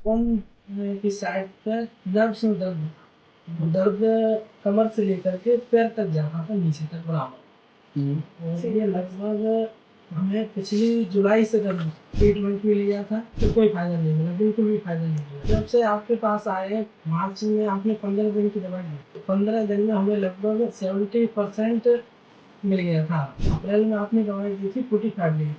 कौन की साइड पे जब से दर्द दर्द कमर से लेकर के पैर तक जाता था, नीचे तक बराबर। और ये लगभग हमें पिछली जुलाई से जब ट्रीटमेंट भी लिया था तो कोई फायदा नहीं मिला, बिल्कुल भी फायदा नहीं मिला। जब से आपके पास आए मार्च में आपने 15 दिन की दवा दी, तो 15 दिन में हमें लगभग 70% मिल गया था। अप्रैल में आपने दवाई दी थी 45 दिन,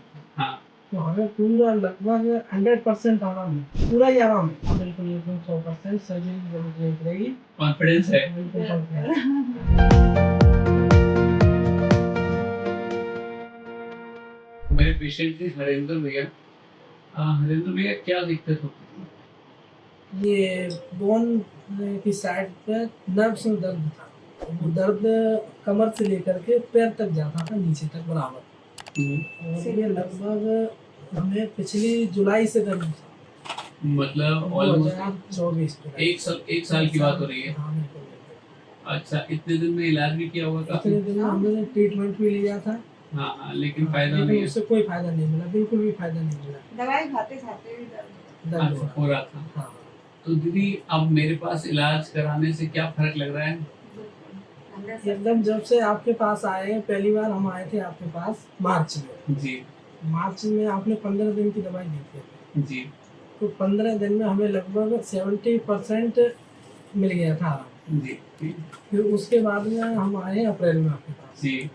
तो हमें पूरा लगभग 100% आराम है, पूरा ही आराम है। आप बिल्कुल एकदम 100% सर्जरी की जरूरत नहीं पड़ेगी। कॉन्फिडेंस है। बिल्कुल confident। मेरे पेशेंट थे हरेंद्र भैया। हरेंद्र भैया क्या दिक्कत होती थी? ये बोन की साइड पे नर्व से दर्द था, वो दर्द कमर से लेकर के पैर तक जाता था, नीचे तक बराबर। और ये लगभग हमें पिछली जुलाई से दर्द था, मतलब ऑलमोस्ट 2024 एक साल की बात हो रही है। हाँ, बिल्कुल। अच्छा, इतने दिन में इलाज भी किया हुआ था? इतने दिन में हमने ट्रीटमेंट भी लिया था। हाँ, लेकिन फायदा नहीं है। उससे कोई फायदा नहीं मिला, बिल्कुल भी फायदा नहीं मिला। दवाई खाते खाते भी दर्द अच्छा, हो रहा था। हाँ। तो दीदी, अब मेरे पास इलाज कराने से क्या फर्क लग रहा है? एकदम जब से आपके पास आए, पहली बार हम आए थे आपके पास मार्च में जी मार्च में आपने 15 दिन की दवाई दी थी, जी। तो 15 दिन में हमें लगभग 70% मिल गया था। जी जी फिर उसके बाद में हम आए अप्रैल में आपके पास। जी।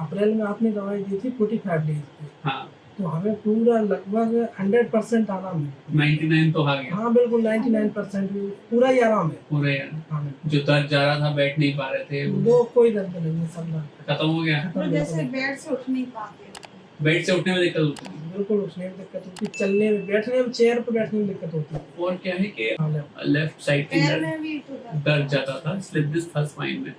अप्रैल में आपने दवाई दी थी 45 डेज की, हाँ, तो हमें पूरा लगभग 100% आराम है। 99 तो आ गया। हाँ, बिल्कुल 99% पूरा ही आराम है। पूरे हाँ, जो दर्द जा रहा था, बैठ नहीं पा रहे थे, वो कोई दर्द नहीं है, सब दर्द खत्म हो गया। मतलब जैसे बेड से उठ नहीं पाते। बेड से उठने में दिक्कत होती है। बिल्कुल उठने में दिक्कत होती, चलने में, बैठने में, चेयर पर बैठने में दिक्कत होती है। और क्या है कि हाँ, लेफ्ट साइड की पैर में भी तो दर्द जाता था, स्लिप डिस्क था स्पाइन में।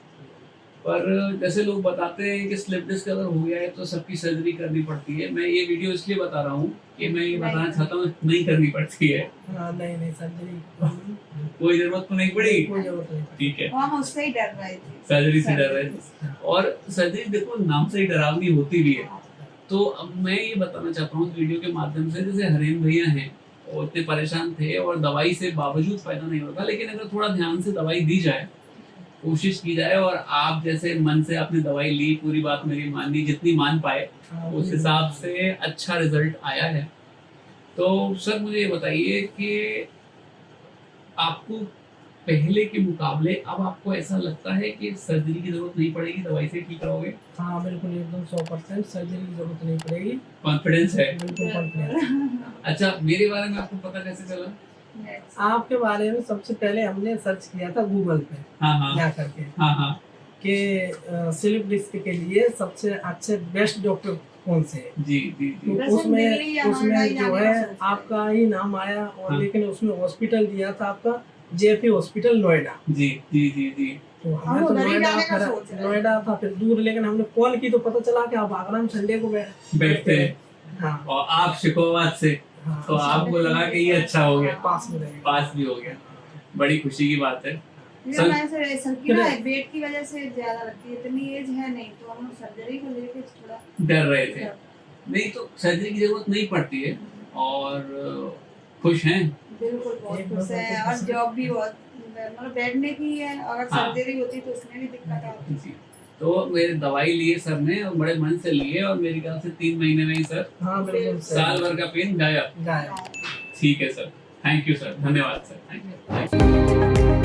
पर जैसे लोग बताते हैं कि स्लिप डिस्क अगर हो गया है तो सबकी सर्जरी करनी पड़ती है। मैं ये वीडियो इसलिए बता रहा हूँ कि मैं ये बताना चाहता हूँ नहीं करनी पड़ती है। हाँ, नहीं सर्जरी कोई जरूरत तो नहीं पड़ी। कोई जरूरत नहीं। ठीक है, हम उससे ही डर रहे थे। सर्जरी से डर रहे थे। और सर्जरी देखो नाम से ही डरावनी होती भी है। तो अब मैं ये बताना चाहता हूँ इस वीडियो के माध्यम से, जैसे हरेंद्र भैया हैं, वो इतने परेशान थे और दवाई से बावजूद फायदा नहीं होता, लेकिन अगर थोड़ा ध्यान से दवाई दी जाए, कोशिश की जाए, और आप जैसे मन से आपने दवाई ली, पूरी बात मेरी मानी, जितनी मान पाए उस हिसाब से अच्छा रिजल्ट आया है। तो सर मुझे ये बताइए कि आपको पहले के मुकाबले अब आपको ऐसा लगता है कि सर्जरी की जरूरत नहीं पड़ेगी, दवाई से ठीक रहोगे? हाँ, बिल्कुल एकदम 100% सर्जरी की जरूरत नहीं पड़ेगी। कॉन्फिडेंस है। बिल्कुल कॉन्फिडेंस। अच्छा, मेरे बारे में आपको पता कैसे चला? आपके बारे में सबसे पहले हमने सर्च किया था गूगल पे, हाँ जा करके हाँ कि स्लिप डिस्क के लिए सबसे अच्छे बेस्ट डॉक्टर कौन से हैं। जी जी जी। तो उसमें जो है आपका ही नाम आया, और हाँ। लेकिन उसमें हॉस्पिटल दिया था आपका जेपी हॉस्पिटल नोएडा। जी जी जी जी। तो हमें तो नोएडा था फिर दूर, लेकिन हमने कॉल की तो पता चला कि आप आगरा में संडे को बैठते हैं। हाँ, और आप शिकोवाद से, हाँ, तो आपको लगा कि ये अच्छा हो गया, पास में रहेगा। पास भी हो गया। बड़ी खुशी की बात है। वेट की वजह से ज्यादा लगती है, इतनी एज है नहीं, तो हम सर्जरी को लेके थोड़ा डर रहे थे। नहीं, तो सर्जरी की जरूरत नहीं पड़ती है, और खुश हैं? बिल्कुल बहुत खुश है। और जॉब भी बहुत, मतलब बैठने की है, अगर हाँ। सर्जरी होती तो उसमें भी दिक्कत आती। जी। तो मेरे दवाई लिए सर ने, और बड़े मन से लिए, और मेरे ख्याल से 3 महीने में ही सर हाँ, बिल्कुल साल भर का पेन गायब। गायब। ठीक है सर, थैंक यू सर, धन्यवाद सर, थैंक यू।